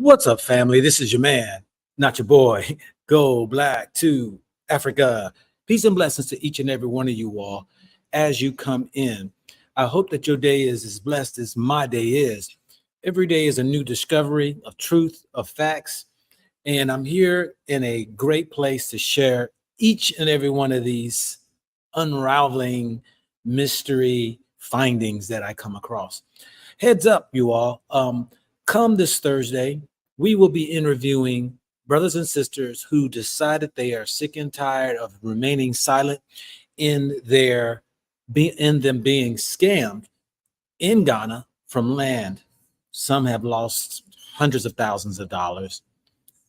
What's up, family? This is your man, not your boy. Go Black to Africa. Peace and blessings to each and every one of you all as you come in. I hope that your day is as blessed as my day is. Every day is a new discovery of truth, of facts, and I'm here in a great place to share each and every one of these unraveling mystery findings that I come across. Heads up, you all. Come this Thursday, we will be interviewing brothers and sisters who decided they are sick and tired of remaining silent in them being scammed in Ghana from land. Some have lost hundreds of thousands of dollars.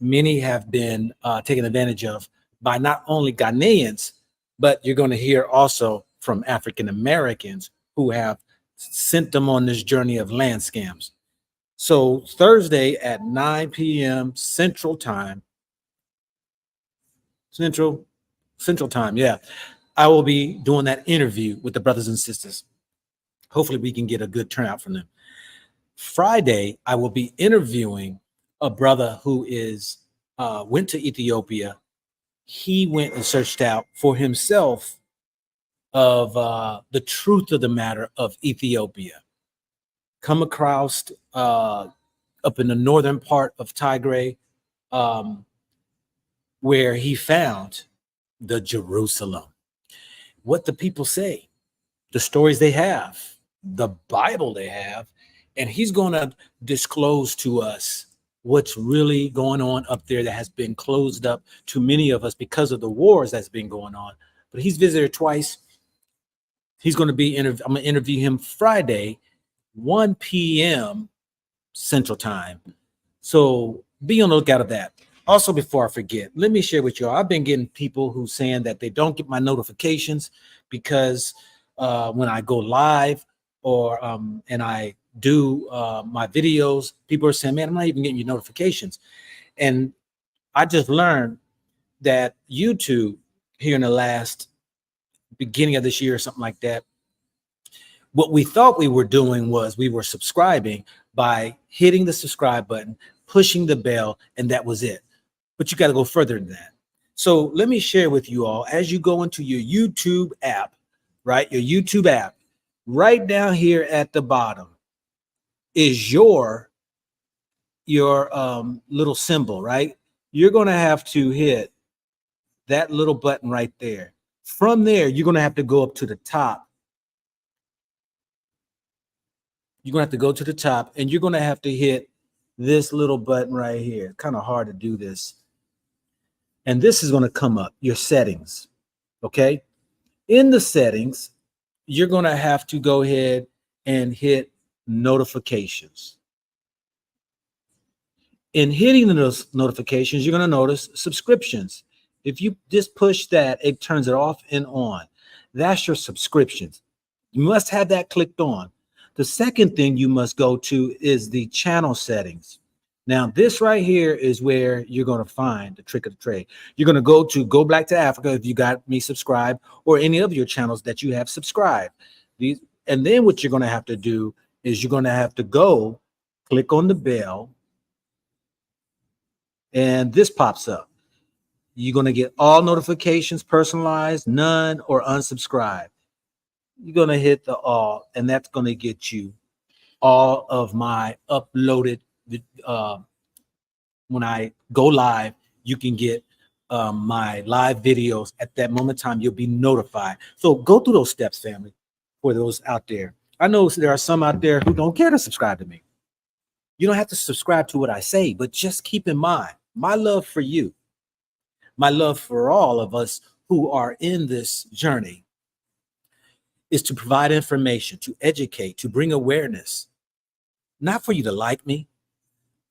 Many have been taken advantage of by not only Ghanaians, but you're going to hear also from African Americans who have sent them on this journey of land scams. So Thursday at 9 p.m. Central Time, Central Time, yeah, I will be doing that interview with the brothers and sisters. Hopefully we can get a good turnout from them. Friday, I will be interviewing a brother who went to Ethiopia. He went and searched out for himself of the truth of the matter of Ethiopia. Come across up in the northern part of Tigray, where he found the Jerusalem. What the people say, the stories they have, the Bible they have, and he's going to disclose to us what's really going on up there that has been closed up to many of us because of the wars that's been going on. But he's visited twice. He's going to be I'm going to interview him Friday, 1 p.m. Central Time. So be on the lookout of that. Also, before I forget, let me share with you all, I've been getting people who saying that they don't get my notifications because when I go live or and I do my videos, people are saying, man, I'm not even getting your notifications. And I just learned that YouTube here in the last beginning of this year or something like that, what we thought we were doing was we were subscribing by hitting the subscribe button, pushing the bell, and that was it. But you got to go further than that. So let me share with you all, as you go into your YouTube app, right? Your YouTube app, right down here at the bottom is your little symbol, right? You're going to have to hit that little button right there. From there, you're going to have to go up to the top. You're going to have to go to the top and you're going to have to hit this little button right here. Kind of hard to do this. And this is going to come up, your settings. Okay. In the settings, you're going to have to go ahead and hit notifications. In hitting those notifications, you're going to notice subscriptions. If you just push that, it turns it off and on. That's your subscriptions. You must have that clicked on. The second thing you must go to is the channel settings. Now, this right here is where you're going to find the trick of the trade. You're going to go to Go Black to Africa if you got me subscribed or any of your channels that you have subscribed. And then what you're going to have to do is you're going to have to go click on the bell and this pops up. You're going to get all notifications personalized, none, or unsubscribe. You're going to hit the all, and that's going to get you all of my uploaded. When I go live, you can get my live videos at that moment in time. You'll be notified. So go through those steps, family, for those out there. I know there are some out there who don't care to subscribe to me. You don't have to subscribe to what I say, but just keep in mind my love for you, my love for all of us who are in this journey is to provide information, to educate, to bring awareness, not for you to like me,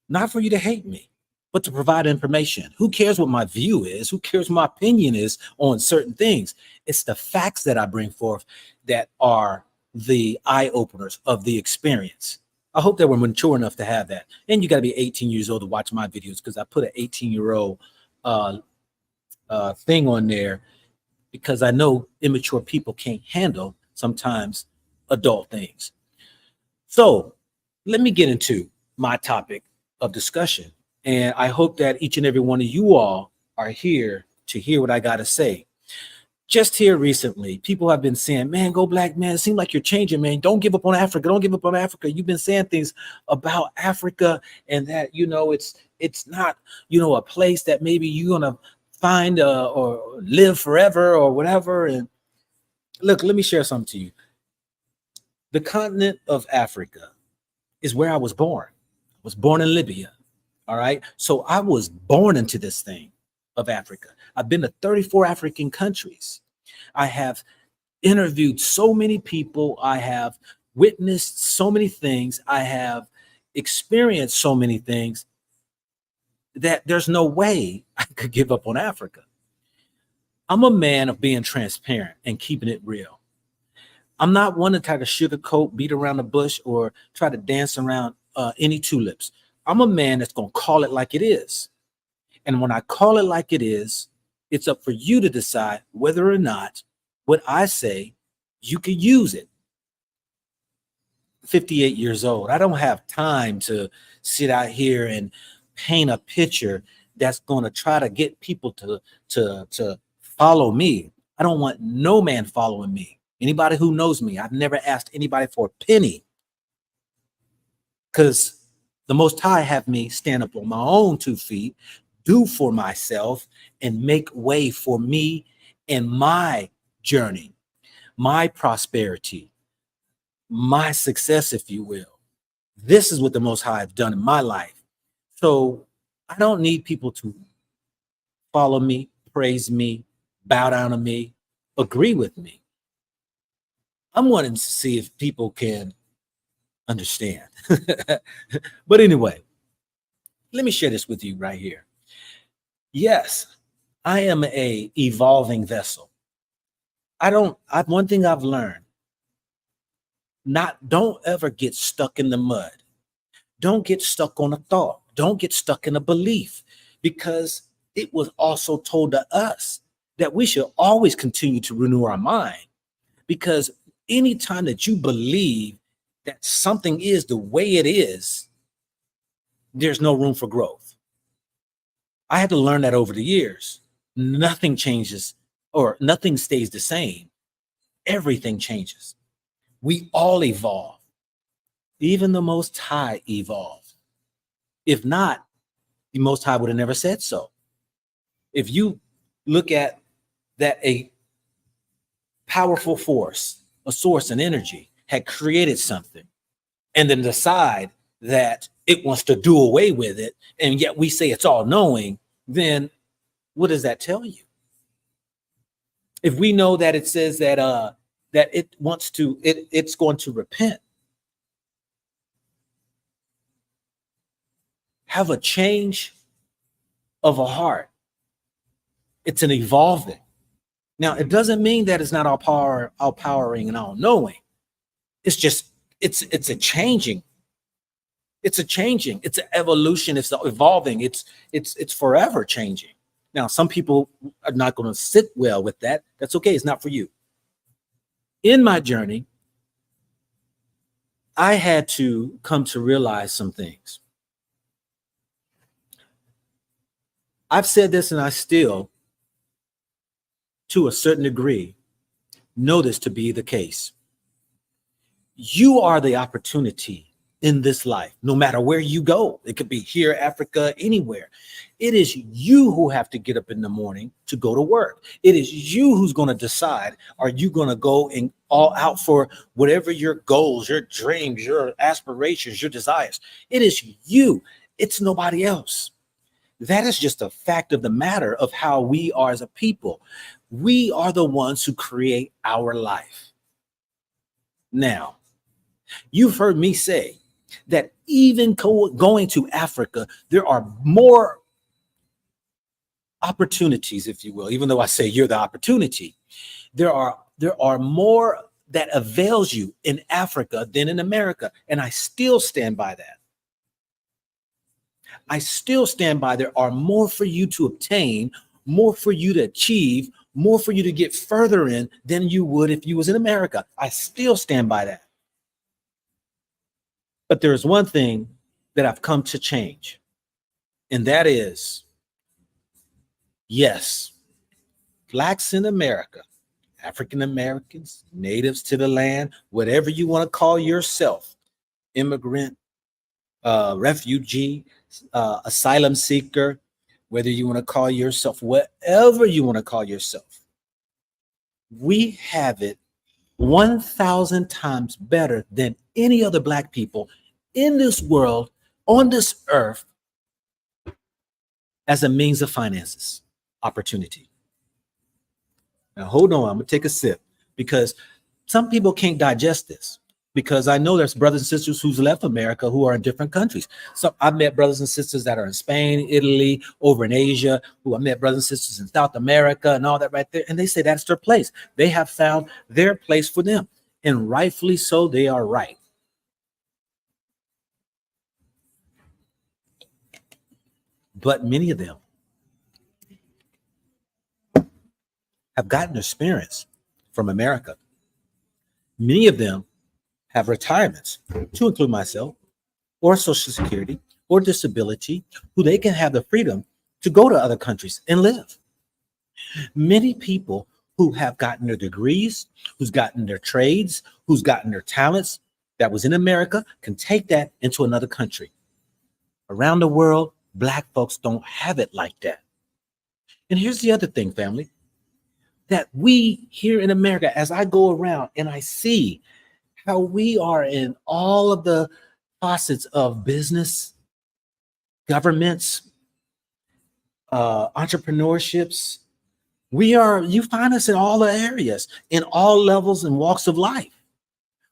not for you to hate me, but to provide information. Who cares what my view is? Who cares what my opinion is on certain things? It's the facts that I bring forth that are the eye openers of the experience. I hope that we're mature enough to have that. And you got to be 18 years old to watch my videos because I put an 18-year-old thing on there because I know immature people can't handle sometimes adult things. So let me get into my topic of discussion And I hope that each and every one of you all are here to hear what I got to say. Just here recently, people have been saying, man, go black, man. It seems like you're changing, man. Don't give up on Africa. Don't give up on Africa. You've been saying things about Africa and that, it's not, a place that maybe you're going to find or live forever or whatever. And look, let me share something to you. The continent of Africa is where I was born. I was born in Libya. All right. So I was born into this thing of Africa. I've been to 34 African countries. I have interviewed so many people. I have witnessed so many things. I have experienced so many things that there's no way I could give up on Africa. I'm a man of being transparent and keeping it real. I'm not one to try to sugarcoat, beat around the bush, or try to dance around any tulips. I'm a man that's going to call it like it is. And when I call it like it is, it's up for you to decide whether or not what I say, you can use it. 58 years old. I don't have time to sit out here and paint a picture that's going to try to get people to follow me. I don't want no man following me. Anybody who knows me, I've never asked anybody for a penny, because the Most High have me stand up on my own 2 feet, do for myself, and make way for me and my journey, my prosperity, my success, if you will. This is what the Most High have done in my life. So I don't need people to follow me, praise me, bow down to me, agree with me. I'm wanting to see if people can understand. But anyway, let me share this with you right here. Yes, I am a evolving vessel. One thing I've learned, don't ever get stuck in the mud. Don't get stuck on a thought. Don't get stuck in a belief, because it was also told to us that we should always continue to renew our mind, because anytime that you believe that something is the way it is, there's no room for growth. I had to learn that over the years. Nothing changes, or nothing stays the same. Everything changes. We all evolve. Even the Most High evolved. If not, the Most High would have never said so. If you look at that, a powerful force, a source, an energy had created something, and then decide that it wants to do away with it, and yet we say it's all knowing, then what does that tell you? If we know that it says that it's going to repent, have a change of a heart. It's an evolving. Now, it doesn't mean that it's not all powering and all knowing. It's just, it's a changing. It's a changing. It's an evolution. It's evolving. It's forever changing. Now, some people are not going to sit well with that. That's okay. It's not for you. In my journey, I had to come to realize some things. I've said this, and I still, to a certain degree, know this to be the case. You are the opportunity in this life, no matter where you go. It could be here, Africa, anywhere. It is you who have to get up in the morning to go to work. It is you who's going to decide, are you going to go and all out for whatever your goals, your dreams, your aspirations, your desires. It is you. It's nobody else. That is just a fact of the matter of how we are as a people. We are the ones who create our life. Now, you've heard me say that even going to Africa, there are more opportunities, if you will, even though I say you're the opportunity. There are more that avails you in Africa than in America. And I still stand by that. I still stand by there are more for you to obtain, more for you to achieve, more for you to get further in than you would if you was in America. I still stand by that. But there is one thing that I've come to change. And that is, yes, blacks in America, African Americans, natives to the land, whatever you want to call yourself, immigrant, refugee, asylum seeker, whether you want to call yourself whatever you want to call yourself, we have it 1,000 times better than any other black people in this world, on this earth, as a means of finances, opportunity. Now, hold on, I'm gonna take a sip because some people can't digest this. Because I know there's brothers and sisters who's left America who are in different countries. So I've met brothers and sisters that are in Spain, Italy, over in Asia, who I met brothers and sisters in South America and all that right there. And they say that's their place. They have found their place for them. And rightfully so, they are right. But many of them have gotten experience from America. Many of them have retirements, to include myself, or Social Security, or disability, who they can have the freedom to go to other countries and live. Many people who have gotten their degrees, who's gotten their trades, who's gotten their talents that was in America, can take that into another country. Around the world, black folks don't have it like that. And here's the other thing, family, that we here in America, as I go around and I see how we are in all of the facets of business, governments, entrepreneurships. You find us in all the areas, in all levels and walks of life.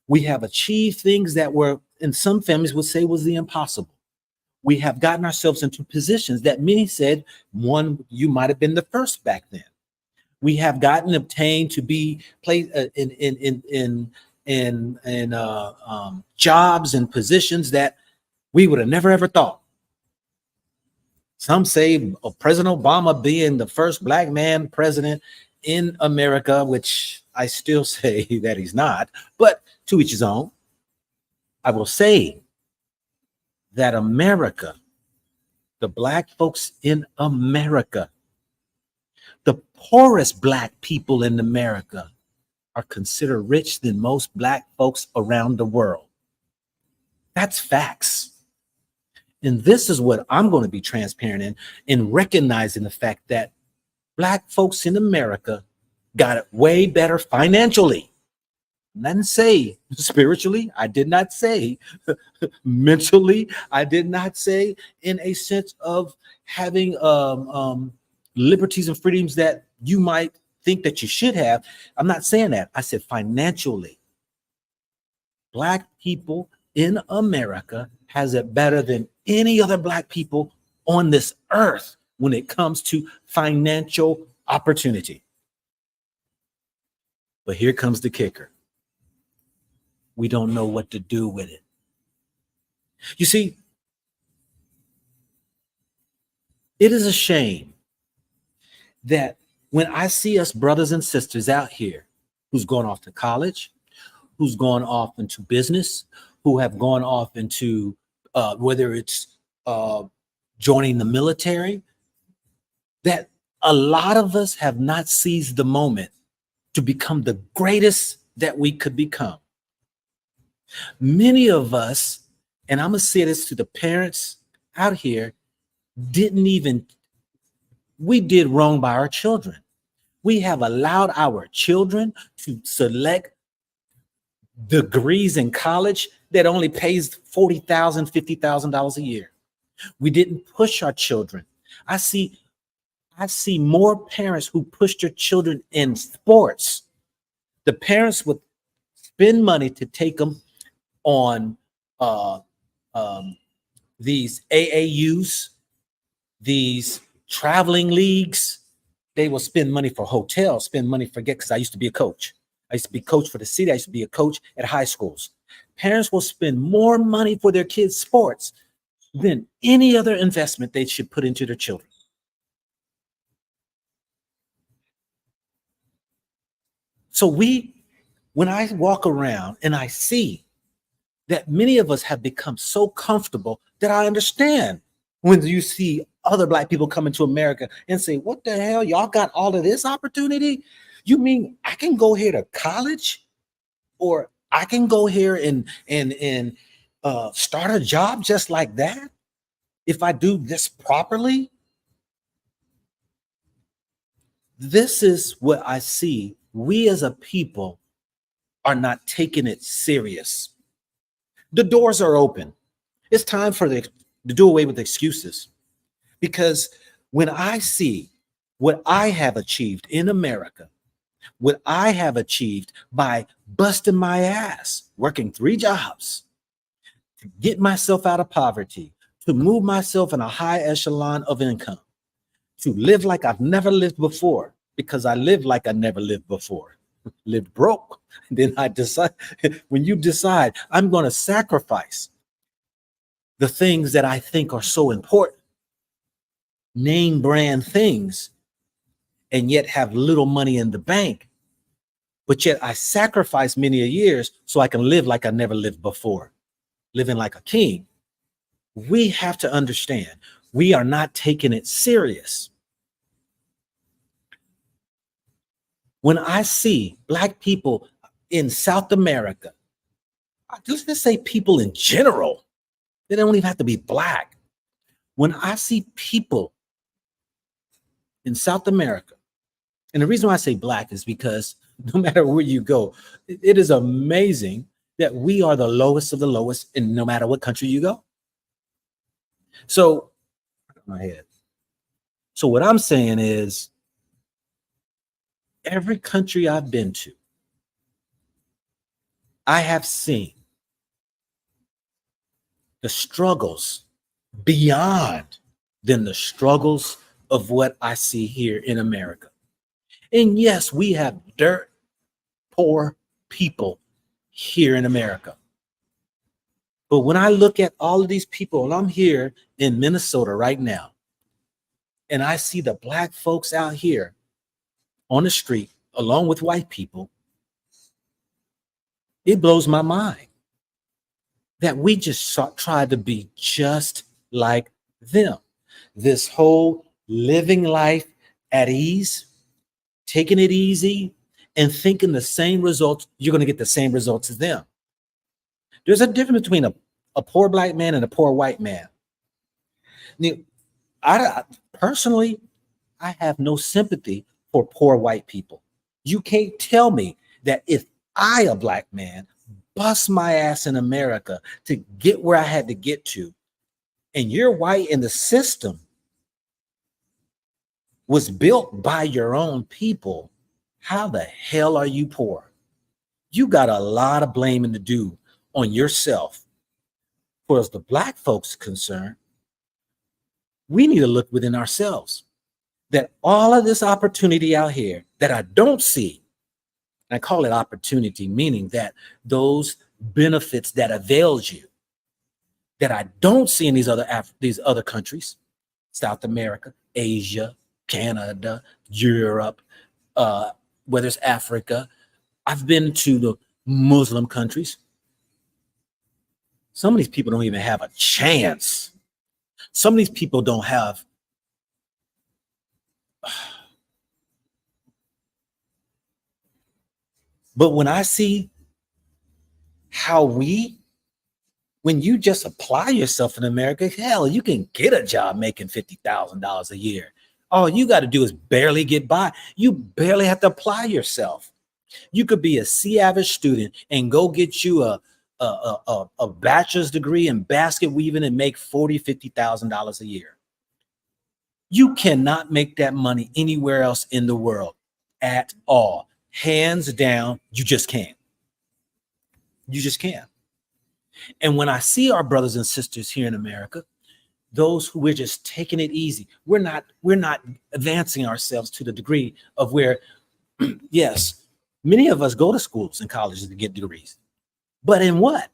We have achieved things that were, in some families would say, was the impossible. We have gotten ourselves into positions that many said, one, you might have been the first back then. We have obtained to be placed in jobs and positions that we would have never ever thought. Some say President Obama being the first black man president in America, which I still say that he's not, but to each his own. I will say that America, the black folks in America, the poorest black people in America, are considered rich than most black folks around the world. That's facts. And this is what I'm going to be transparent in recognizing the fact that black folks in America got it way better financially. I didn't say spiritually. I did not say mentally. I did not say in a sense of having liberties and freedoms that you might think that you should have. I'm not saying that. I said financially. Black people in America has it better than any other black people on this earth when it comes to financial opportunity. But here comes the kicker. We don't know what to do with it. You see, it is a shame that when I see us brothers and sisters out here who's gone off to college, who's gone off into business, who have gone off into whether it's joining the military, that a lot of us have not seized the moment to become the greatest that we could become. Many of us, and I'm going to say this to the parents out here, we did wrong by our children. We have allowed our children to select degrees in college that only pays $40,000, $50,000 a year. We didn't push our children. I see more parents who pushed their children in sports. The parents would spend money to take them on these AAUs, these traveling leagues. They will spend money for hotels, spend money for because I used to be a coach. I used to be coach for the city. I used to be a coach at high schools. Parents will spend more money for their kids' sports than any other investment they should put into their children. So when I walk around and I see that many of us have become so comfortable that I understand when you see other black people coming to America and say, what the hell? Y'all got all of this opportunity? You mean I can go here to college, or I can go here and start a job just like that if I do this properly? This is what I see. We as a people are not taking it serious. The doors are open. It's time to do away with excuses, because when I see what I have achieved in America, what I have achieved by busting my ass, working 3 jobs to get myself out of poverty, to move myself in a high echelon of income, to live like I've never lived before, because I lived like I never lived before, lived broke. Then I decide, when you decide I'm going to sacrifice the things that I think are so important, name brand things, and yet have little money in the bank, but yet I sacrifice many a years so I can live like I never lived before, living like a king. We have to understand we are not taking it serious. When I see black people in South America, let's say people in general, they don't even have to be black. When I see people in South America, and the reason why I say black is because no matter where you go, it is amazing that we are the lowest of the lowest in no matter what country you go. So, my head. So what I'm saying is, every country I've been to, I have seen the struggles beyond than the struggles of what I see here in America. And yes, we have dirt poor people here in America. But when I look at all of these people, and I'm here in Minnesota right now, and I see the black folks out here on the street along with white people, it blows my mind that we just try to be just like them. This whole living life at ease, taking it easy, and thinking the same results, you're going to get the same results as them. There's a difference between a poor black man and a poor white man. Now, I personally, I have no sympathy for poor white people. You can't tell me that if I, a black man, bust my ass in America to get where I had to get to, and you're white and the system was built by your own people, how the hell are you poor? You got a lot of blaming to do on yourself. For as the black folks are concerned, we need to look within ourselves, that all of this opportunity out here that I don't see, and I call it opportunity, meaning that those benefits that avails you, that I don't see in these other countries, South America, Asia, Canada, Europe, whether it's Africa. I've been to the Muslim countries. Some of these people don't even have a chance. Some of these people don't have. But when I see how when you just apply yourself in America, hell, you can get a job making $50,000 a year. All you got to do is barely get by. You barely have to apply yourself. You could be a C-average student and go get you a bachelor's degree in basket weaving and make $40,000, $50,000 a year. You cannot make that money anywhere else in the world at all. Hands down, you just can't. You just can't. And when I see our brothers and sisters here in America, those who we're just taking it easy, we're not advancing ourselves to the degree of where, yes, many of us go to schools and colleges to get degrees. But in what?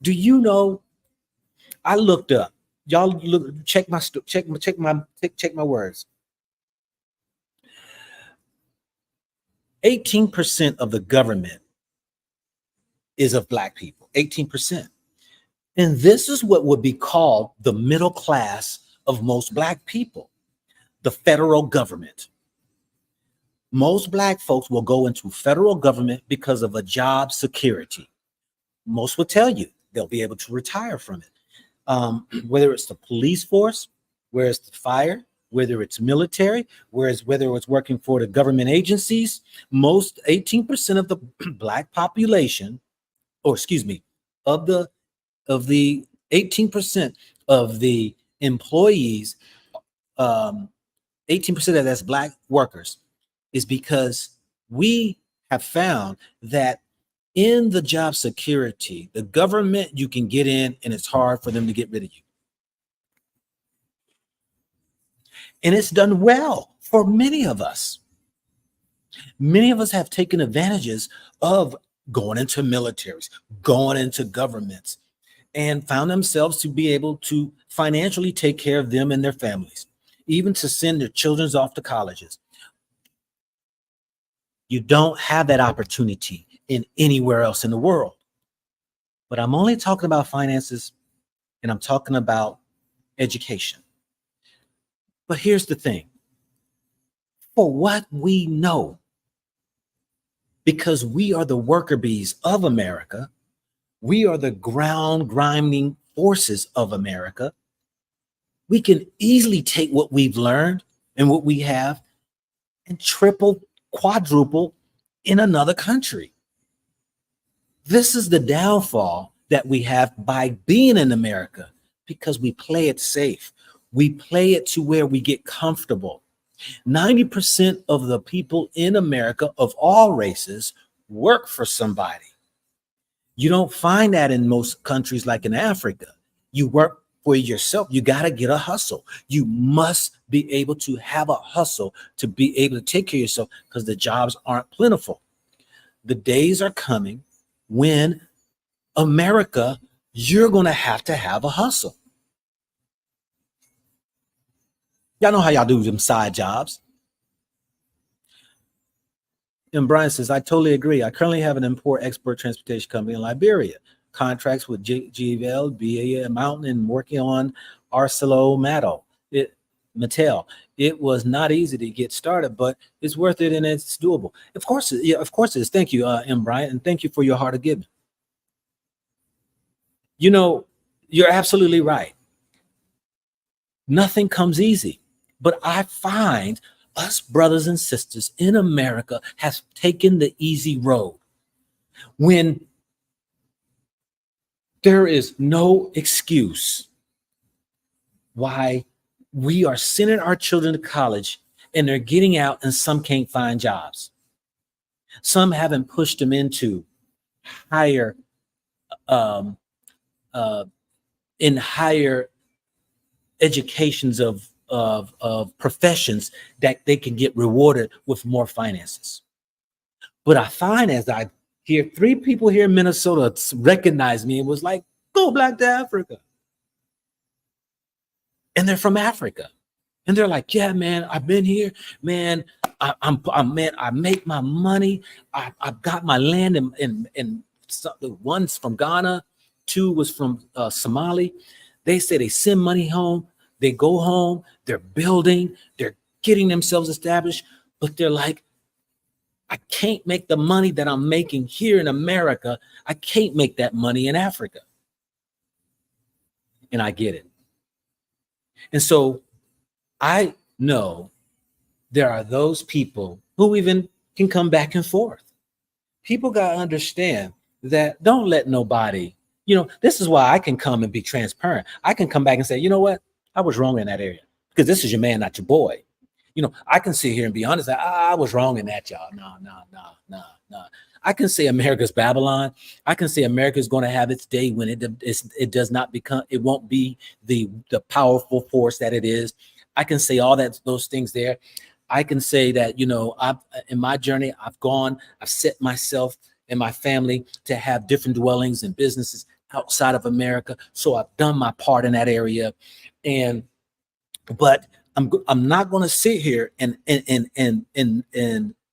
Do you know? I looked up. Y'all look, check my words. 18% of the government is of black people. 18%. And this is what would be called the middle class of most Black people, the federal government. Most Black folks will go into federal government because of a job security. Most will tell you they'll be able to retire from it. Whether it's the police force, whether it's the fire, whether it's military, whether it's working for the government agencies, most 18% of the Black population, or excuse me, of the 18% of the employees, 18% of that's Black workers, is because we have found that in the job security, the government, you can get in and it's hard for them to get rid of you. And it's done well for many of us. Many of us have taken advantages of going into militaries, going into governments, and found themselves to be able to financially take care of them and their families, even to send their children off to colleges. You don't have that opportunity in anywhere else in the world. But I'm only talking about finances, and I'm talking about education. But here's the thing. For what we know, because we are the worker bees of America, we are the ground grinding forces of America, we can easily take what we've learned and what we have and triple, quadruple in another country. This is the downfall that we have by being in America, because we play it safe. We play it to where we get comfortable. 90% of the people in America of all races work for somebody. You don't find that in most countries like in Africa. You work for yourself. You got to get a hustle. You must be able to have a hustle to be able to take care of yourself, because the jobs aren't plentiful. The days are coming when America, you're going to have a hustle. Y'all know how y'all do them side jobs. And Brian says, I totally agree. I currently have an import-export transportation company in Liberia. Contracts with GVL, BA Mountain, and working on ArcelorMittal. Mattel. It was not easy to get started, but it's worth it and it's doable. Of course, yeah, of course it is. Thank you, M. Bryant, and thank you for your heart of giving. You know, you're absolutely right. Nothing comes easy, but I find us brothers and sisters in America have taken the easy road when there is no excuse why we are sending our children to college and they're getting out and some can't find jobs. Some haven't pushed them into higher in higher educations of professions that they can get rewarded with more finances. But I find, as I hear 3 people here in Minnesota recognize me and was like, go Black to Africa. And they're from Africa. And they're like, yeah, man, I've been here, man. I make my money. I've got my land and one's from Ghana, 2 was from Somali. They say they send money home. They go home. They're building. They're getting themselves established. But they're like, I can't make the money that I'm making here in America. I can't make that money in Africa. And I get it. And so I know there are those people who even can come back and forth. People got to understand that don't let nobody, this is why I can come and be transparent. I can come back and say, you know what? I was wrong in that area, because this is your man, not your boy. I can sit here and be honest. I was wrong in that job. No. I can say America's Babylon. I can say America's going to have its day when it does not become, it won't be the powerful force that it is. I can say all those things there. I can say that, in my journey, I've set myself and my family to have different dwellings and businesses outside of America. So I've done my part in that area. But I'm not going to sit here and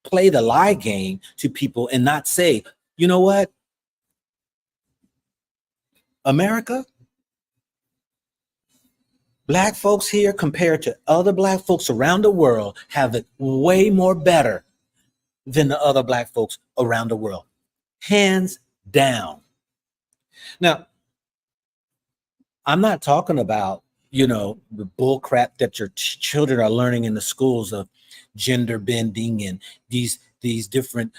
play the lie game to people and not say, you know what, America, Black folks here compared to other black folks around the world have it way more better than the other black folks around the world. Hands down. Now, I'm not talking about, the bull crap that your children are learning in the schools of gender bending and these different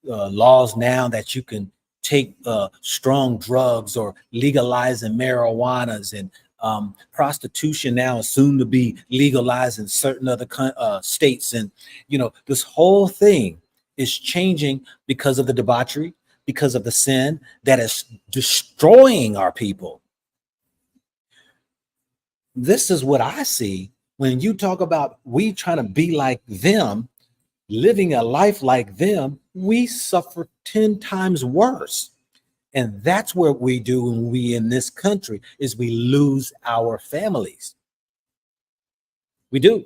laws now that you can take strong drugs or legalizing marijuanas, and prostitution now is soon to be legalized in certain other states. And, this whole thing is changing because of the debauchery, because of the sin that is destroying our people. This is what I see when you talk about we trying to be like them, living a life like them. We suffer 10 times worse. And that's what we do when we in this country is we lose our families. We do.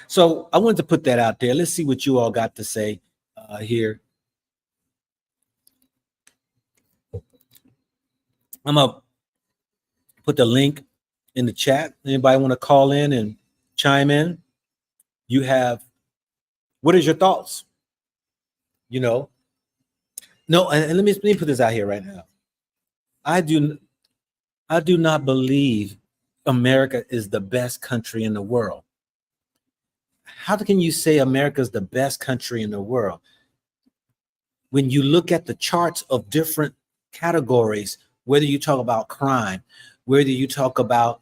So I wanted to put that out there. Let's see what you all got to say here. I'm going to put the link in the chat. Anybody want to call in and chime in? What is your thoughts? No, and let me put this out here right now. I do not believe America is the best country in the world. How can you say America is the best country in the world when you look at the charts of different categories, whether you talk about crime, whether you talk about,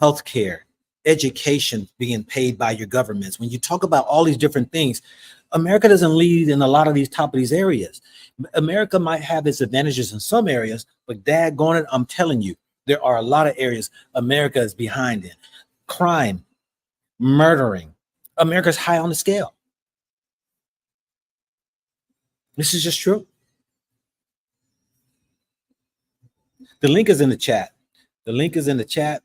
healthcare, education being paid by your governments. When you talk about all these different things, America doesn't lead in a lot of these areas. America might have its advantages in some areas, but daggone it, I'm telling you, there are a lot of areas America is behind in. Crime, murdering. America's high on the scale. This is just true. The link is in the chat. The link is in the chat.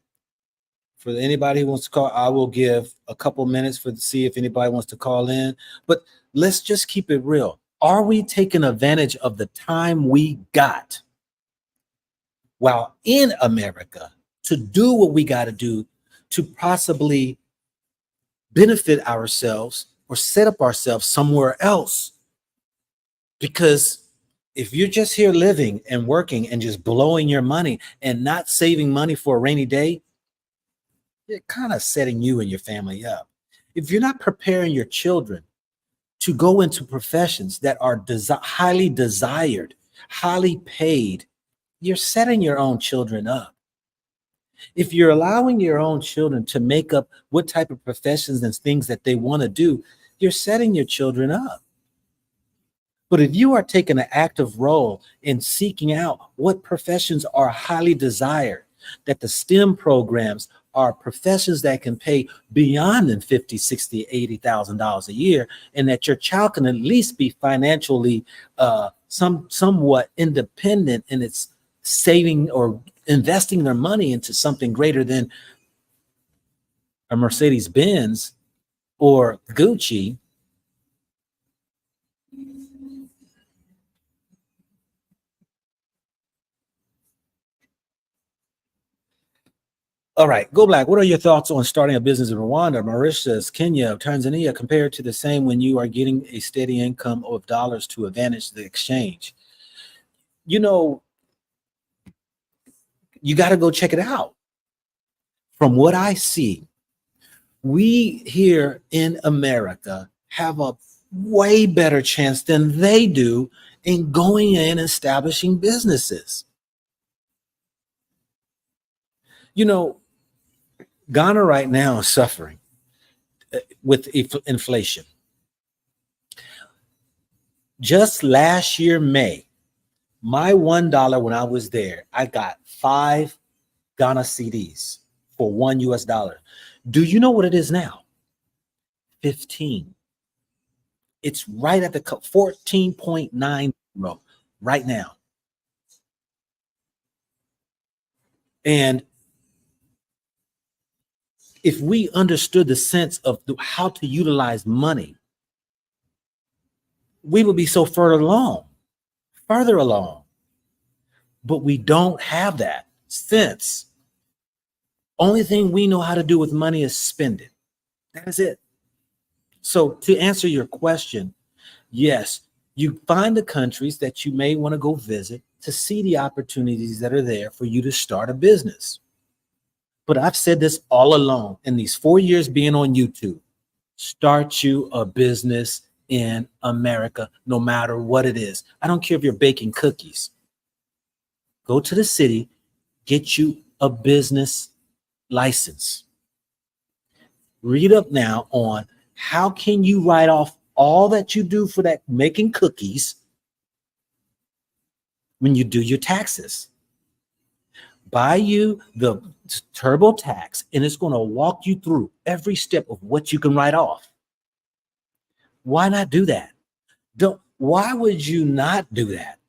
For anybody who wants to call, I will give a couple minutes to see if anybody wants to call in. But let's just keep it real. Are we taking advantage of the time we got while in America to do what we got to do to possibly benefit ourselves or set up ourselves somewhere else? Because if you're just here living and working and just blowing your money and not saving money for a rainy day, you're kind of setting you and your family up. If you're not preparing your children to go into professions that are highly desired, highly paid, you're setting your own children up. If you're allowing your own children to make up what type of professions and things that they want to do, you're setting your children up. But if you are taking an active role in seeking out what professions are highly desired, that the STEM programs are professions that can pay beyond than $50,000, $60,000, $80,000 a year, and that your child can at least be financially somewhat independent in its saving or investing their money into something greater than a Mercedes-Benz or Gucci. All right, Go Black, what are your thoughts on starting a business in Rwanda, Mauritius, Kenya, Tanzania, compared to the same when you are getting a steady income of dollars to advantage the exchange? You got to go check it out. From what I see, we here in America have a way better chance than they do in going in and establishing businesses. Ghana right now is suffering with inflation. Just last year, May, my $1 when I was there, I got 5 Ghana CDs for $1. Do you know what it is now? 15. It's right at the 14.9 right now. And if we understood the sense of how to utilize money, we would be so further along. but we don't have that sense. Only thing we know how to do with money is spend it. That is it. So to answer your question, yes, you find the countries that you may want to go visit to see the opportunities that are there for you to start a business. But I've said this all along in these 4 years being on YouTube. Start you a business in America, no matter what it is. I don't care if you're baking cookies. Go to the city, get you a business license. Read up now on how can you write off all that you do for that making cookies when you do your taxes. Buy you the TurboTax, and it's going to walk you through every step of what you can write off. Why not do that? Why would you not do that?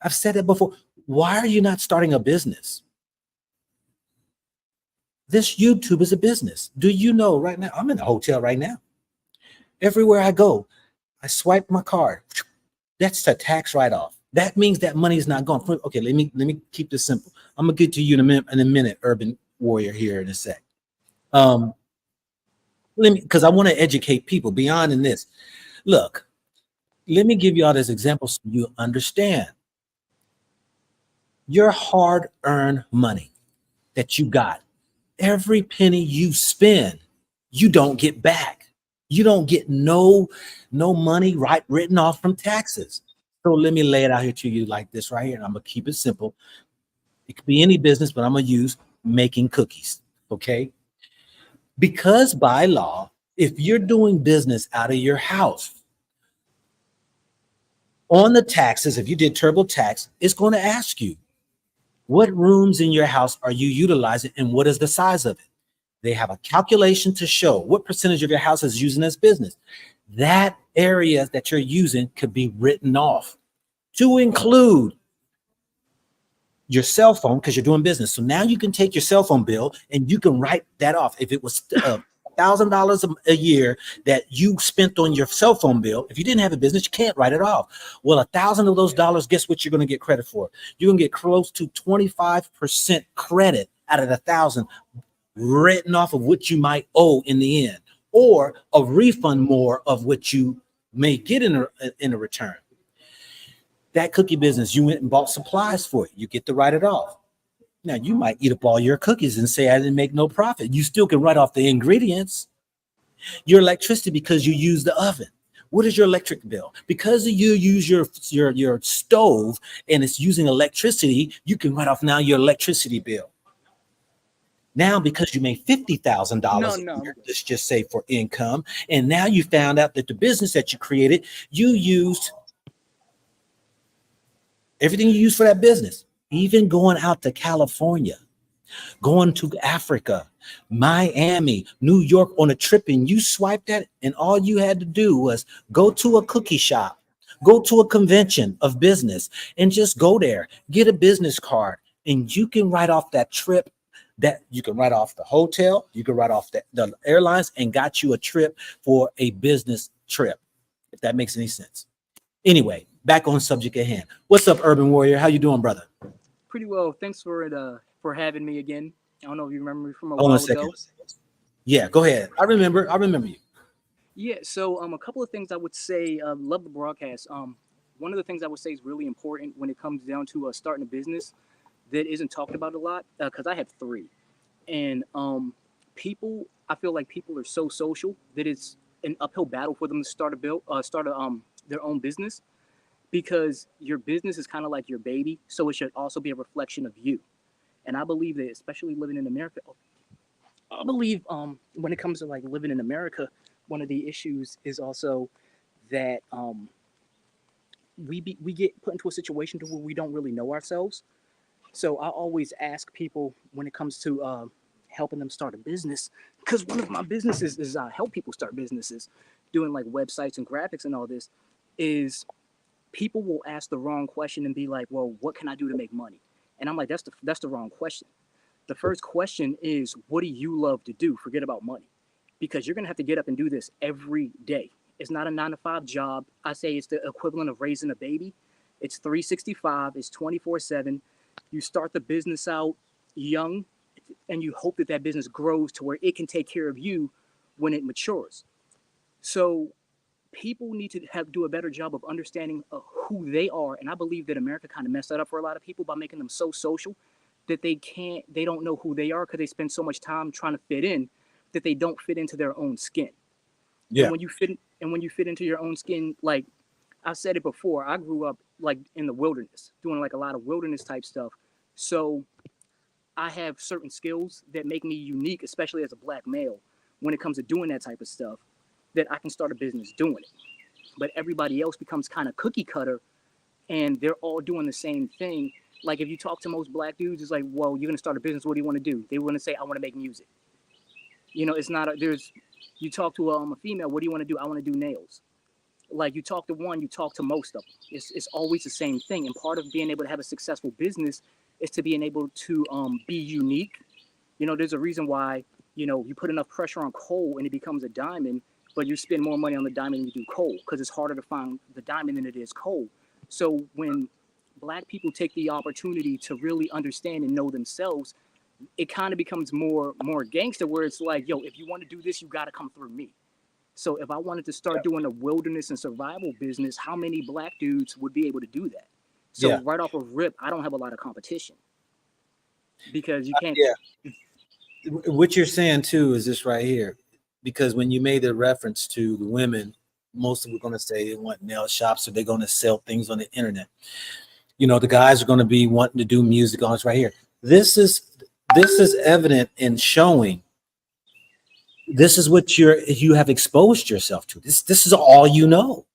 I've said it before. Why are you not starting a business? This YouTube is a business. Do you know right now? I'm in a hotel right now. Everywhere I go, I swipe my card. That's a tax write-off. That means that money is not gone. Okay, let me keep this simple. I'm gonna get to you in a minute, Urban Warrior, here in a sec. Because I want to educate people beyond in this. Look, let me give you all this example so you understand. Your hard-earned money that you got, every penny you spend, you don't get back. You don't get no money written off from taxes. So let me lay it out here to you like this right here, and I'm gonna keep it simple. It could be any business, but I'm gonna use making cookies, okay? Because by law, if you're doing business out of your house, on the taxes, if you did TurboTax, it's going to ask you, what rooms in your house are you utilizing and what is the size of it? They have a calculation to show what percentage of your house is using as business. That area that you're using could be written off to include your cell phone because you're doing business. So now you can take your cell phone bill and you can write that off. If it was $1,000 a year that you spent on your cell phone bill, if you didn't have a business, you can't write it off. Well, 1,000 of those dollars, guess what you're going to get credit for? You're going to get close to 25% credit out of the 1,000 written off of what you might owe in the end, or a refund more of what you may get in a return. That cookie business, you went and bought supplies for it. You get to write it off. Now, you might eat up all your cookies and say, I didn't make no profit. You still can write off the ingredients. Your electricity, because you use the oven. What is your electric bill? Because you use your stove and it's using electricity, you can write off now your electricity bill. Now, because you made $50,000 a year, let's just say for income, and now you found out that the business that you created, you used everything you used for that business, even going out to California, going to Africa, Miami, New York on a trip, and you swiped that, and all you had to do was go to a cookie shop, go to a convention of business, and just go there, get a business card, and you can write off that trip. That you can write off the hotel, you can write off the airlines, and got you a trip for a business trip, if that makes any sense. Anyway, back on subject at hand. What's up, Urban Warrior? How you doing, brother? Pretty well. Thanks for having me again. I don't know if you remember me from a Hold on while a second. ago. Yeah, go ahead. I remember you. Yeah. So a couple of things I would say. Love the broadcast. One of the things I would say is really important when it comes down to starting a business that isn't talked about a lot, because I have three, and people. I feel like people are so social that it's an uphill battle for them to start their own business, because your business is kind of like your baby, so it should also be a reflection of you. And I believe that, especially living in America, I believe when it comes to like living in America, one of the issues is also that we get put into a situation to where we don't really know ourselves. So I always ask people when it comes to helping them start a business, because one of my businesses is help people start businesses, doing like websites and graphics and all this, is people will ask the wrong question and be like, well, what can I do to make money? And I'm like, that's the wrong question. The first question is, what do you love to do? Forget about money, because you're going to have to get up and do this every day. It's not a 9 to 5 job. I say it's the equivalent of raising a baby. It's 365, it's 24/7. You start the business out young, and you hope that that business grows to where it can take care of you when it matures. So people need to do a better job of understanding who they are, and I believe that America kind of messed that up for a lot of people by making them so social that they don't know who they are because they spend so much time trying to fit in that they don't fit into their own skin. Yeah. And when you fit into your own skin, like I said it before, I grew up like in the wilderness, doing like a lot of wilderness type stuff. So I have certain skills that make me unique, especially as a black male, when it comes to doing that type of stuff, that I can start a business doing it. But everybody else becomes kind of cookie cutter, and they're all doing the same thing. Like if you talk to most black dudes, it's like, well, you're gonna start a business. What do you want to do? They want to say, I want to make music. You know, it's not you talk to a female, what do you want to do? I want to do nails. Like you talk to one, you talk to most of them. It's always the same thing. And part of being able to have a successful business is to being able to be unique. You know, there's a reason why, you know, you put enough pressure on coal and it becomes a diamond, but you spend more money on the diamond than you do coal because it's harder to find the diamond than it is coal. So when black people take the opportunity to really understand and know themselves, it kind of becomes more gangster, where it's like, yo, if you want to do this, you got to come through me. So if I wanted to start doing a wilderness and survival business, how many black dudes would be able to do that? So right off of rip, I don't have a lot of competition because you can't. What you're saying too is this right here, because when you made the reference to the women, most of them are going to say they want nail shops or they're going to sell things on the internet. You know, the guys are going to be wanting to do music on this right here. This is evident in showing. This is what you have exposed yourself to. This is all you know.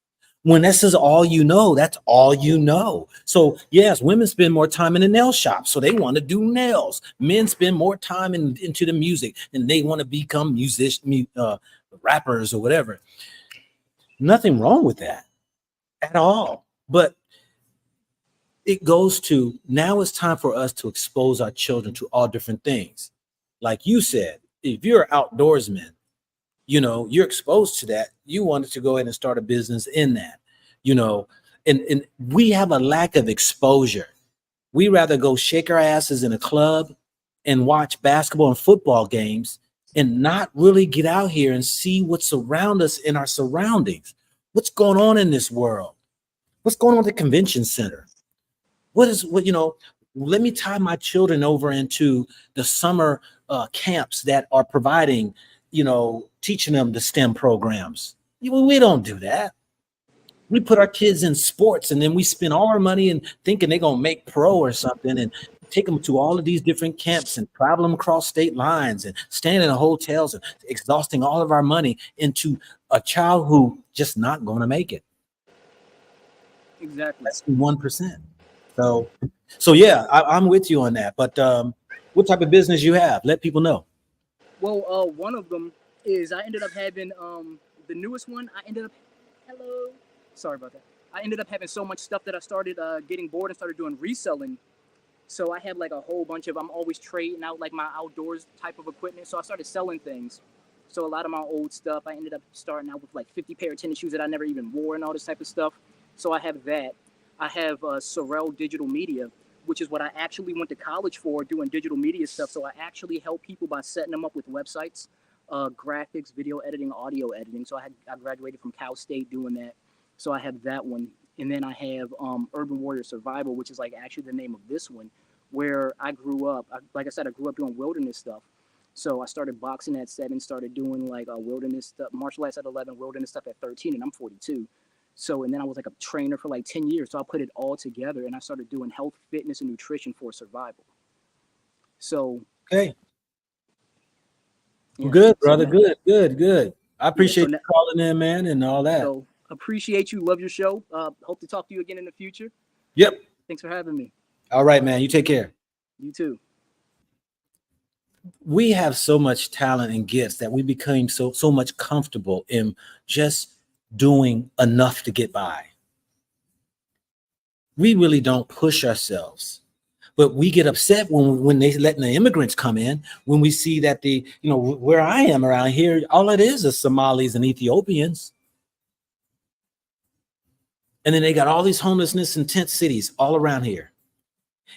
When this is all you know, that's all you know. So yes, women spend more time in the nail shop, so they want to do nails. Men spend more time into the music, and they want to become rappers or whatever. Nothing wrong with that at all. But it goes to, now it's time for us to expose our children to all different things. Like you said, if you're an outdoorsman, you know, you're exposed to that. You wanted to go ahead and start a business in that, you know, and we have a lack of exposure. We rather go shake our asses in a club and watch basketball and football games and not really get out here and see what's around us in our surroundings. What's going on in this world? What's going on at the convention center? What, you know, let me tie my children over into the summer camps that are providing, you know, teaching them the STEM programs. We don't do that. We put our kids in sports and then we spend all our money and thinking they're going to make pro or something and take them to all of these different camps and travel them across state lines and staying in hotels and exhausting all of our money into a child who just not going to make it. Exactly. That's 1%. So yeah, I'm with you on that. But what type of business you have? Let people know. Well, one of them is I ended up having the newest one. Sorry about that. I ended up having so much stuff that I started getting bored and started doing reselling. So I have like a whole bunch of, I'm always trading out like my outdoors type of equipment. So I started selling things. So a lot of my old stuff, I ended up starting out with like 50 pair of tennis shoes that I never even wore and all this type of stuff. So I have that. I have Sorrel Digital Media, which is what I actually went to college for, doing digital media stuff. So I actually help people by setting them up with websites, graphics, video editing, audio editing. So I graduated from Cal State doing that. So I have that one. And then I have Urban Warrior Survival, which is like actually the name of this one, where I grew up. Like I said, I grew up doing wilderness stuff. So I started boxing at 7, started doing like wilderness stuff, martial arts at 11, wilderness stuff at 13, and I'm 42. So, and then I was like a trainer for like 10 years. So I put it all together and I started doing health, fitness, and nutrition for survival. So. Okay. Yeah, good, brother. So good. I appreciate you calling in, man, and all that. So appreciate you. Love your show. Hope to talk to you again in the future. Yep. Thanks for having me. All right, man. You take care. You too. We have so much talent and gifts that we became so much comfortable in just doing enough to get by. We really don't push ourselves, but we get upset when they letting the immigrants come in, when we see that where I am around here, all it is Somalis and Ethiopians. And then they got all these homelessness in tent cities all around here.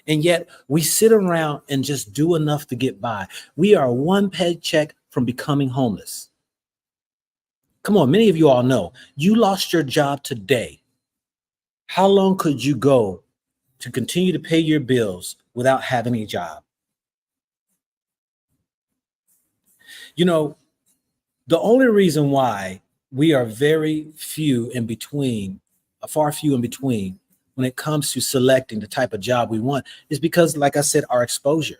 And yet we sit around and just do enough to get by. We are one paycheck from becoming homeless. Come on, many of you all know you lost your job today. How long could you go to continue to pay your bills without having a job? You know, the only reason why we are very few in between, far few in between, when it comes to selecting the type of job we want is because, like I said, our exposure,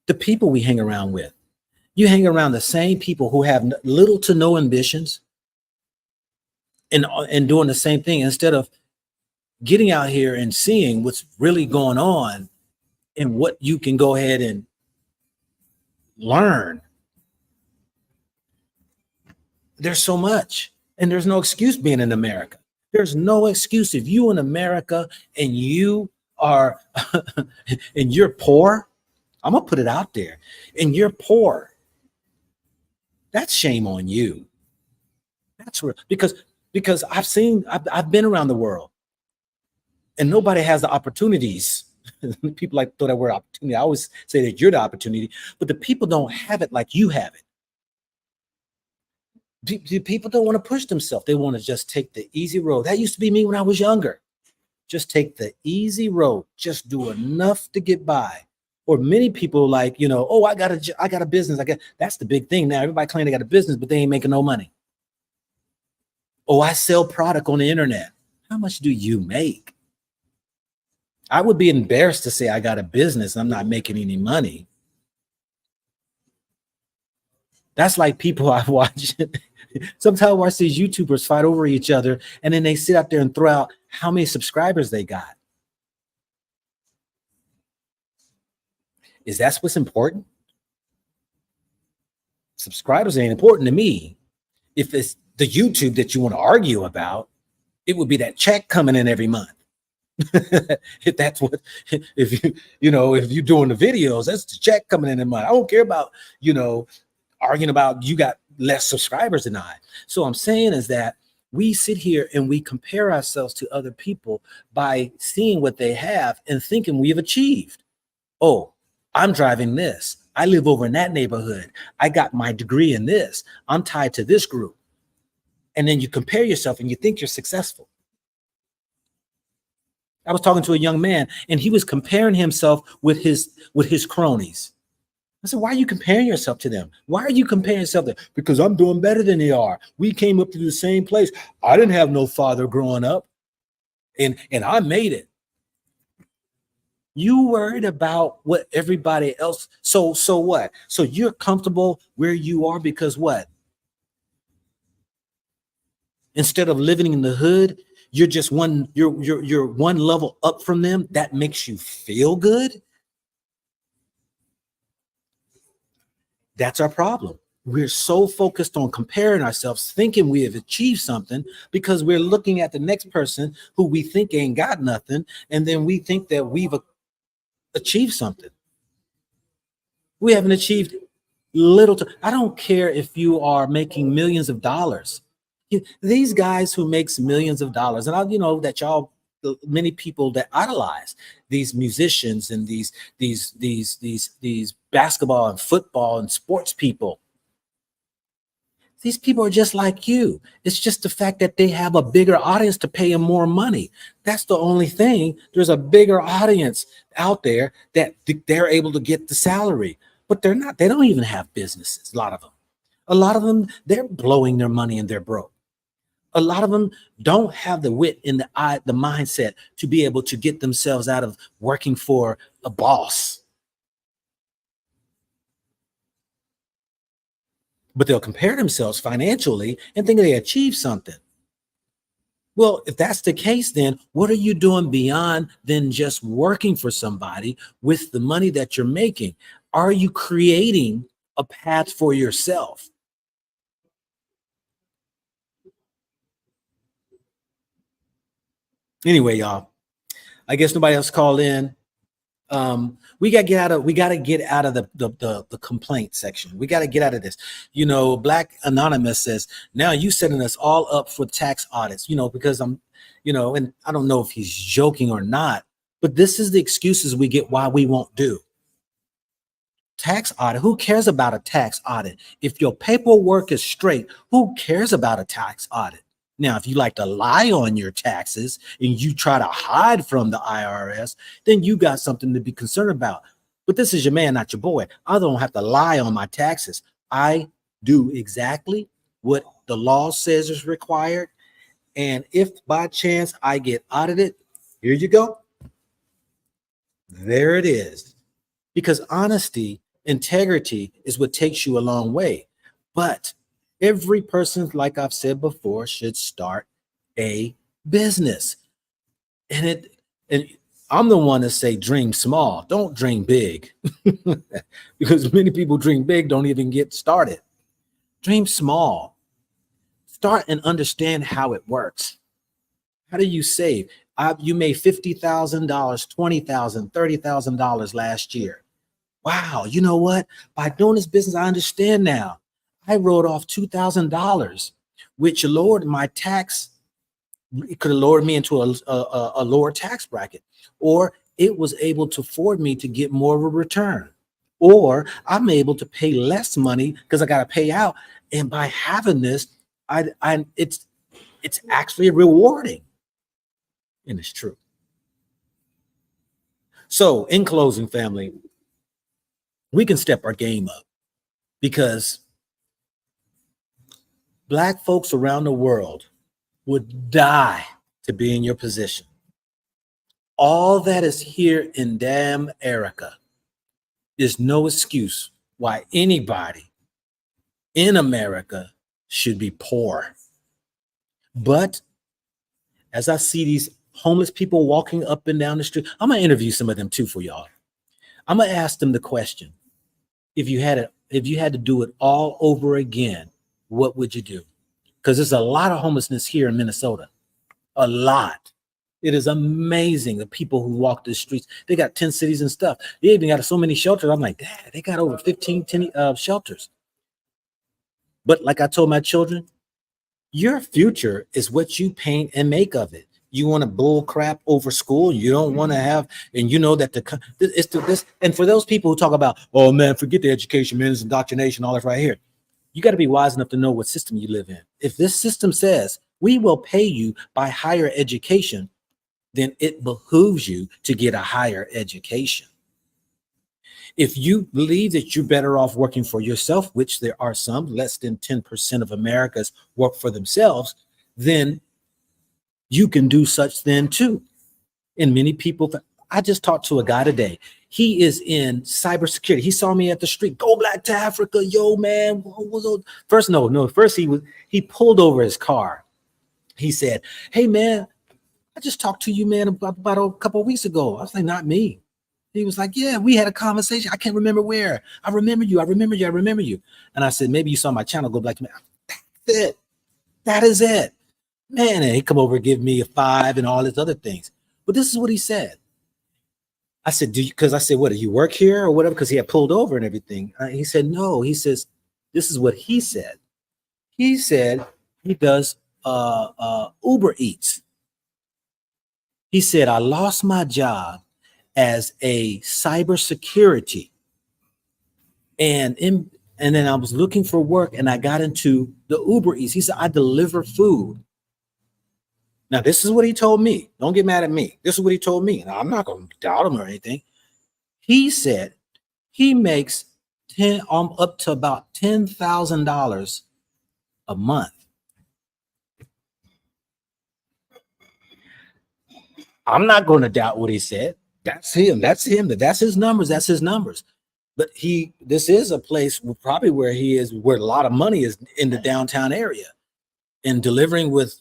the people we hang around with. You hang around the same people who have little to no ambitions and doing the same thing instead of getting out here and seeing what's really going on and what you can go ahead and learn. There's so much, and there's no excuse being in America. There's no excuse if you in America and you are and you're poor. I'm gonna put it out there, and you're poor. That's shame on you. That's real because I've been around the world, and nobody has the opportunities. People like to throw that word opportunity. I always say that you're the opportunity, but the people don't have it like you have it. People don't want to push themselves. They want to just take the easy road. That used to be me when I was younger. Just take the easy road. Just do enough to get by. Or many people like, oh, I got a business. That's the big thing now. Everybody claim they got a business, but they ain't making no money. Oh, I sell product on the internet. How much do you make? I would be embarrassed to say I got a business and I'm not making any money. That's like people I watch. Sometimes I watch these YouTubers fight over each other, and then they sit out there and throw out how many subscribers they got. Is that what's important? Subscribers ain't important to me. If it's the YouTube that you want to argue about, it would be that check coming in every month. If that's what, if you're doing the videos, that's the check coming in every month. I don't care about, arguing about you got less subscribers than I. So I'm saying is that we sit here and we compare ourselves to other people by seeing what they have and thinking we have achieved. Oh, I'm driving this. I live over in that neighborhood. I got my degree in this. I'm tied to this group. And then you compare yourself and you think you're successful. I was talking to a young man and he was comparing himself with his cronies. I said, why are you comparing yourself to them? Why are you comparing yourself to them? Because I'm doing better than they are. We came up to the same place. I didn't have no father growing up, and I made it. You worried about what everybody else. So what? So you're comfortable where you are because what? Instead of living in the hood, you're just you're one level up from them. That makes you feel good. That's our problem. We're so focused on comparing ourselves, thinking we have achieved something because we're looking at the next person who we think ain't got nothing. And then we think that we've achieved something. We haven't achieved little. I don't care if you are making millions of dollars. These guys who makes millions of dollars, and many people that idolize these musicians and these basketball and football and sports people. These people are just like you. It's just the fact that they have a bigger audience to pay them more money. That's the only thing. There's a bigger audience out there that they're able to get the salary, but they're not. They don't even have businesses. A lot of them, they're blowing their money and they're broke. A lot of them don't have the wit and the mindset to be able to get themselves out of working for a boss. But they'll compare themselves financially and think they achieved something. Well, if that's the case, then what are you doing beyond than just working for somebody with the money that you're making? Are you creating a path for yourself? Anyway, y'all, I guess nobody else called in. We got to get out of the complaint section. We got to get out of this. Black Anonymous says, now you setting us all up for tax audits, because I'm, and I don't know if he's joking or not, But this is the excuses we get why we won't do. Tax audit. Who cares about a tax audit? If your paperwork is straight, who cares about a tax audit? Now, if you like to lie on your taxes and you try to hide from the IRS, then you got something to be concerned about. But this is your man, not your boy. I don't have to lie on my taxes. I do exactly what the law says is required. And if by chance I get audited, here you go. There it is. Because honesty, integrity is what takes you a long way. But every person, like I've said before, should start a business. And I'm the one to say dream small, don't dream big. Because many people dream big, don't even get started. Dream small. Start and understand how it works. How do you save? You made $50,000, $20,000, $30,000 last year. Wow, you know what? By doing this business, I understand now. I wrote off $2,000, which lowered my tax. It could have lowered me into a lower tax bracket, or it was able to afford me to get more of a return, or I'm able to pay less money because I got to pay out. And by having this, it's actually rewarding, and it's true. So, in closing, family, we can step our game up because Black folks around the world would die to be in your position. All that is here in damn America is no excuse why anybody in America should be poor. But as I see these homeless people walking up and down the street, I'm gonna interview some of them too for y'all. I'm gonna ask them the question: if you had to do it all over again, what would you do? Because there's a lot of homelessness here in Minnesota. A lot. It is amazing the people who walk the streets. They got 10 cities and stuff. They even got so many shelters. I'm like, Dad, they got over 15 shelters. But like I told my children, your future is what you paint and make of it. You want to bull crap over school. You don't want to have, and you know that this. And for those people who talk about, oh man, forget the education, man, it's indoctrination, all that right here. You got to be wise enough to know what system you live in. If this system says we will pay you by higher education, then it behooves you to get a higher education. If you believe that you're better off working for yourself, which there are some, less than 10% of Americans work for themselves, then you can do such then too. And many people, I just talked to a guy today. He is in cybersecurity. He saw me at the street. Go Black to Africa, yo, man. First he pulled over his car. He said, hey, man, I just talked to you, man, about a couple of weeks ago. I was like, not me. He was like, yeah, we had a conversation. I can't remember where. I remember you. And I said, maybe you saw my channel, Go Black to Man. That's it. That is it. Man, and he come over and give me a 5 and all these other things. But this is what he said. I said, because I said, what, do you work here or whatever? Because he had pulled over and everything. He said, no. He says, this is what he said. He said he does Uber Eats. He said, I lost my job as a cybersecurity. And then I was looking for work and I got into the Uber Eats. He said, I deliver food. Now, this is what he told me. Don't get mad at me. This is what he told me. Now, I'm not going to doubt him or anything. He said he makes up to about $10,000 a month. I'm not going to doubt what he said. That's him. That's his numbers. But this is a place probably where a lot of money is in the downtown area and delivering with,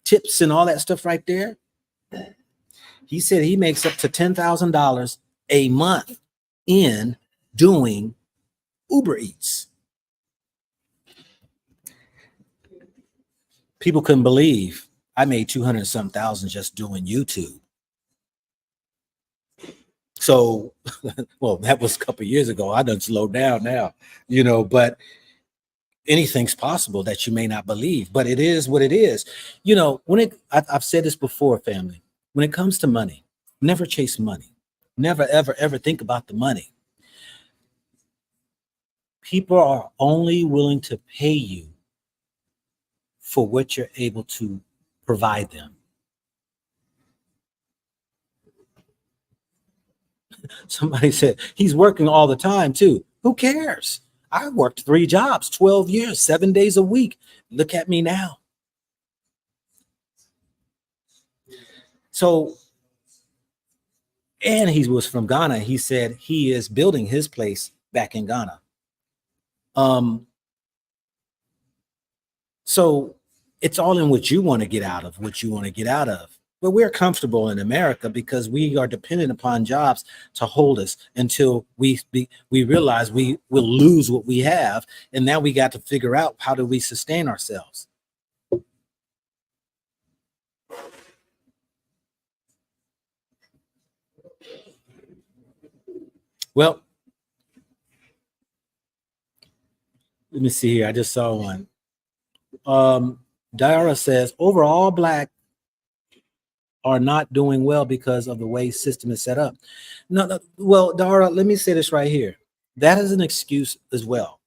tips and all that stuff right there. He said he makes up to $10,000 a month in doing Uber Eats. People couldn't believe I made 200-some thousand just doing YouTube. So, well, that was a couple of years ago. I done slowed down now, but anything's possible that you may not believe, but it is what it is. I've said this before, family. When it comes to money, never chase money. Never, ever, ever think about the money. People are only willing to pay you for what you're able to provide them. Somebody said he's working all the time too. Who cares? I worked 3 jobs, 12 years, 7 days a week. Look at me now. So, and he was from Ghana. He said he is building his place back in Ghana. So it's all in what you want to get out of, what you want to get out of. But we're comfortable in America because we are dependent upon jobs to hold us until we realize we will lose what we have. And now we got to figure out, how do we sustain ourselves? Well, let me see here. I just saw one. Diara says, overall, Black are not doing well because of the way system is set up. No, well, Dara, let me say this right here. That is an excuse as well.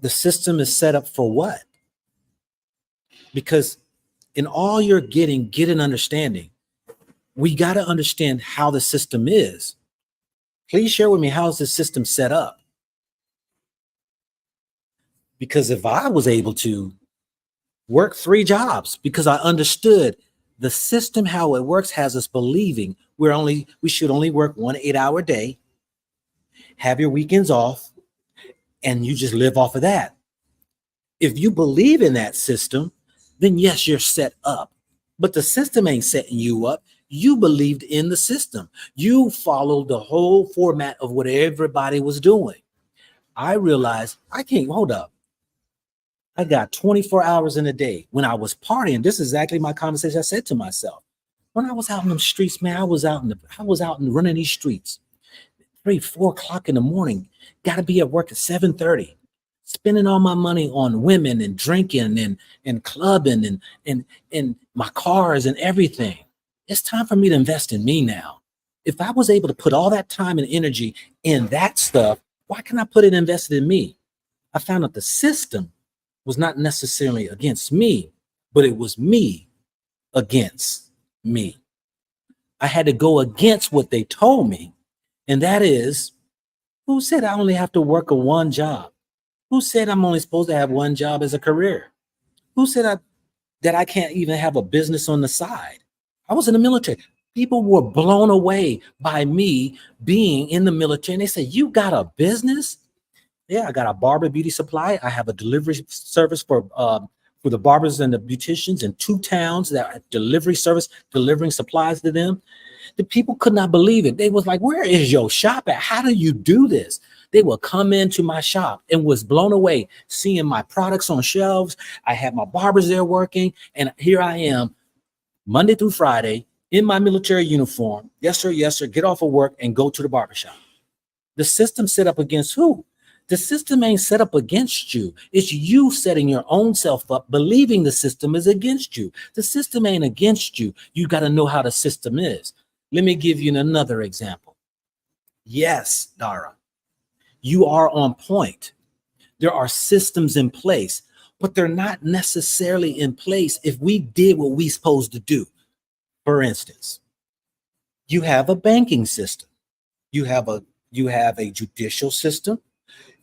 The system is set up for what? Because in all you're getting, get an understanding. We got to understand how the system is. Please share with me, how is the system set up? Because if I was able to work 3 jobs because I understood the system, how it works, has us believing we should only work 1 8-hour day, have your weekends off, and you just live off of that. If you believe in that system, then yes, you're set up. But the system ain't setting you up. You believed in the system. You followed the whole format of what everybody was doing. I realized I can't, hold up. I got 24 hours in a day. When I was partying, this is exactly my conversation I said to myself. When I was out in the streets, man, I was out and running these streets. 3, 4 o'clock in the morning, got to be at work at 7:30, spending all my money on women and drinking and clubbing and my cars and everything. It's time for me to invest in me now. If I was able to put all that time and energy in that stuff, why can't I put it invested in me? I found out the system was not necessarily against me, but it was me against me. I had to go against what they told me. And that is, who said I only have to work 1 job? Who said I'm only supposed to have 1 job as a career? Who said that I can't even have a business on the side? I was in the military. People were blown away by me being in the military. And they said, you got a business? Yeah, I got a barber beauty supply. I have a delivery service for the barbers and the beauticians in 2 towns, that delivery service, delivering supplies to them. The people could not believe it. They was like, where is your shop at? How do you do this? They would come into my shop and was blown away seeing my products on shelves. I had my barbers there working. And here I am, Monday through Friday, in my military uniform. Yes, sir. Yes, sir. Get off of work and go to the barbershop. The system set up against who? The system ain't set up against you. It's you setting your own self up, believing the system is against you. The system ain't against you. You got to know how the system is. Let me give you another example. Yes, Dara, you are on point. There are systems in place, but they're not necessarily in place if we did what we supposed to do. For instance, you have a banking system. You have a judicial system.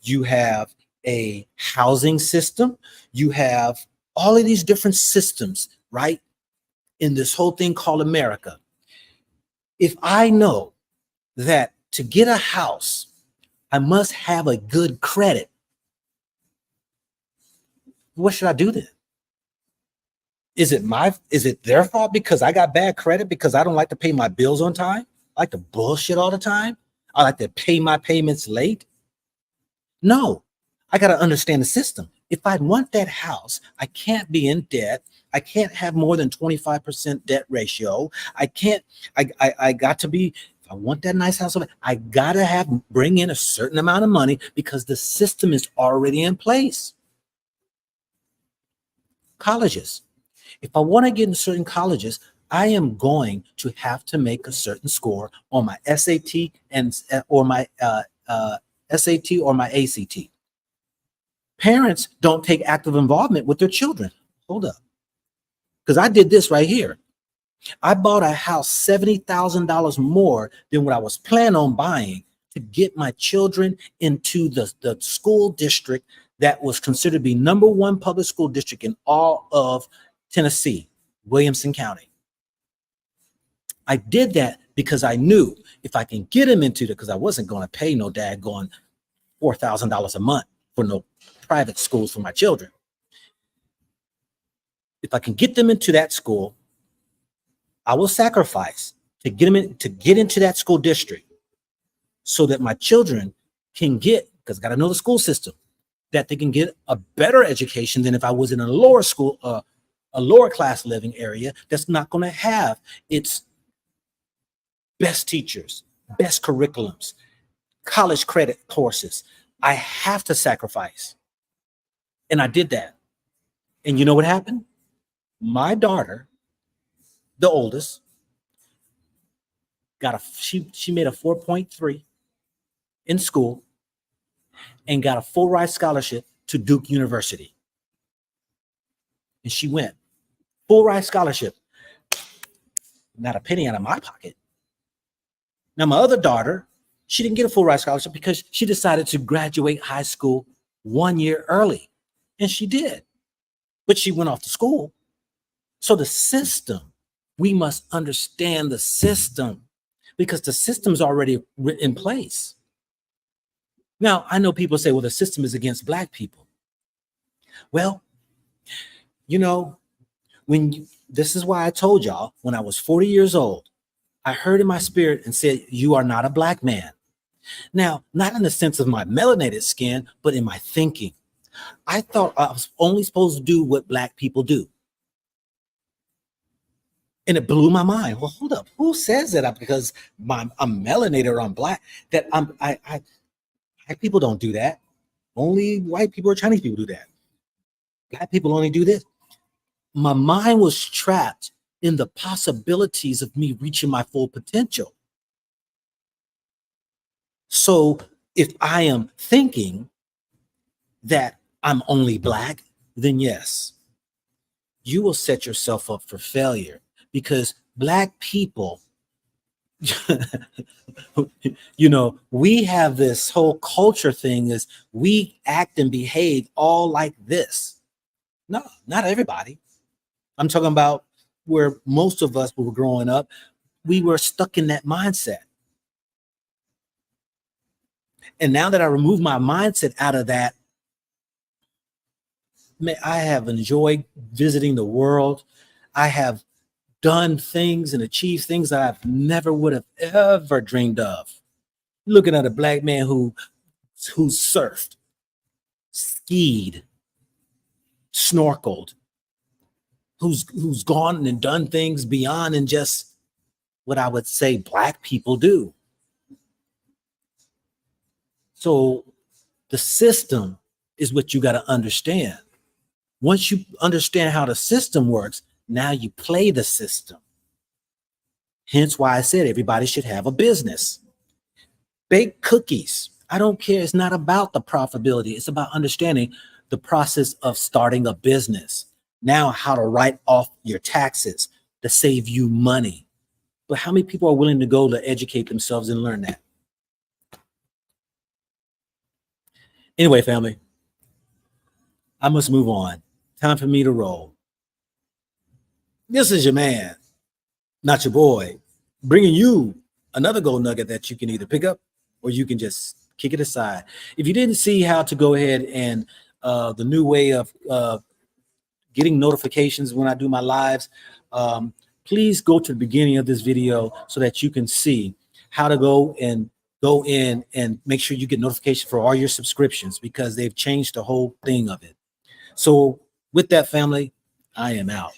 You have a housing system. You have all of these different systems, right? In this whole thing called America. If I know that to get a house, I must have a good credit, what should I do then? Is it their fault because I got bad credit because I don't like to pay my bills on time? I like to bullshit all the time. I like to pay my payments late. No, I got to understand the system. If I want that house, I can't be in debt. I can't have more than 25% debt ratio. I got to be, if I want that nice house, I got to bring in a certain amount of money because the system is already in place. Colleges. If I want to get in certain colleges, I am going to have to make a certain score on my SAT or my SAT or my ACT. Parents don't take active involvement with their children. Hold up. Because I did this right here. I bought a house $70,000 more than what I was planning on buying to get my children into the school district that was considered to be #1 public school district in all of Tennessee, Williamson County. I did that because I knew if I can get them into it, because I wasn't going to pay no daggone $4,000 a month for no private schools for my children. If I can get them into that school, I will sacrifice to get them to get into that school district so that my children can get, because I got to know the school system, that they can get a better education than if I was in a lower school, a lower class living area that's not going to have its best teachers, best curriculums, college credit courses. I have to sacrifice. And I did that. And you know what happened? My daughter, the oldest, she made a 4.3 in school and got a full ride scholarship to Duke University. And she went full ride scholarship, not a penny out of my pocket. Now, my other daughter, she didn't get a full ride scholarship because she decided to graduate high school 1 year early. And she did, but she went off to school. So the system, we must understand the system because the system's already in place. Now, I know people say, well, the system is against Black people. Well, you know, this is why I told y'all when I was 40 years old, I heard in my spirit and said, you are not a Black man. Now, not in the sense of my melanated skin, but in my thinking. I thought I was only supposed to do what Black people do. And it blew my mind. Well, hold up. Who says that? Because I'm melanated or I'm Black, that Black people don't do that. Only white people or Chinese people do that. Black people only do this. My mind was trapped in the possibilities of me reaching my full potential. So if I am thinking that I'm only Black, then yes, you will set yourself up for failure because Black people, you know, we have this whole culture thing is we act and behave all like this. No, not everybody. I'm talking about where most of us were growing up, we were stuck in that mindset. And now that I removed my mindset out of that, man, I have enjoyed visiting the world. I have done things and achieved things that I've never would have ever dreamed of. Looking at a Black man who surfed, skied, snorkeled, who's gone and done things beyond and just what I would say Black people do. So the system is what you got to understand. Once you understand how the system works, now you play the system. Hence why I said everybody should have a business. Bake cookies. I don't care. It's not about the profitability. It's about understanding the process of starting a business. Now, how to write off your taxes to save you money. But how many people are willing to go to educate themselves and learn that? Anyway, family, I must move on. Time for me to roll. This is your man, not your boy, bringing you another gold nugget that you can either pick up or you can just kick it aside. If you didn't see how to go ahead and the new way of getting notifications when I do my lives, please go to the beginning of this video so that you can see how to go in and make sure you get notification for all your subscriptions because they've changed the whole thing of it. So with that, family, I am out.